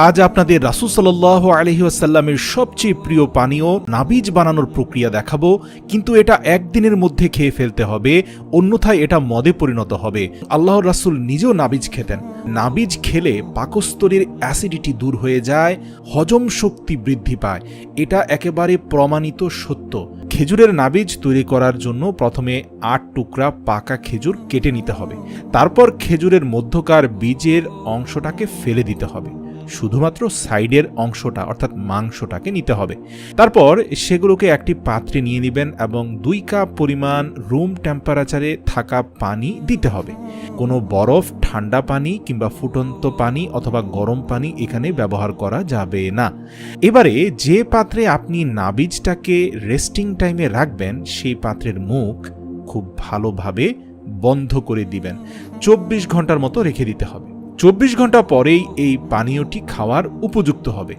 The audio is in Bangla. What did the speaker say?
আজ আপনাদের রাসূল সাল্লাল্লাহু আলাইহি ওয়াসাল্লামের সবচেয়ে প্রিয় পানীয় নাবিজ বানানোর প্রক্রিয়া দেখাবো, কিন্তু এটা একদিনের মধ্যে খেয়ে ফেলতে হবে, অন্যথায় এটা মদে পরিণত হবে। আল্লাহর রাসূল নিজেও নাবিজ খেতেন। নাবিজ খেলে পাকস্থলীর অ্যাসিডিটি দূর হয়ে যায়, হজম শক্তি বৃদ্ধি পায়। এটা একেবারে প্রমাণিত সত্য। খেজুরের নাবিজ তৈরি করার জন্য প্রথমে ৮ টুকরা পাকা খেজুর কেটে নিতে হবে। তারপর খেজুরের মধ্যকার বীজের অংশটাকে ফেলে দিতে হবে, শুধুমাত্র সাইডের অংশটা অর্থাৎ মাংসটাকে নিতে হবে। তারপর সেগুলোকে একটি পাত্রে নিয়ে নেবেন এবং 2 কাপ পরিমাণ রুম টেম্পারেচারে থাকা পানি দিতে হবে। কোনো বরফ, ঠান্ডা পানি কিংবা ফুটন্ত পানি অথবা গরম পানি এখানে ব্যবহার করা যাবে না। এবারে যে পাত্রে আপনি নাবিজটাকে রেস্টিং টাইমে রাখবেন সেই পাত্রের মুখ খুব ভালোভাবে বন্ধ করে দিবেন। 24 ঘন্টার মতো রেখে দিতে হবে। 24 ঘন্টা পরেই এই পানীয়টি খাওয়ার উপযুক্ত হবে।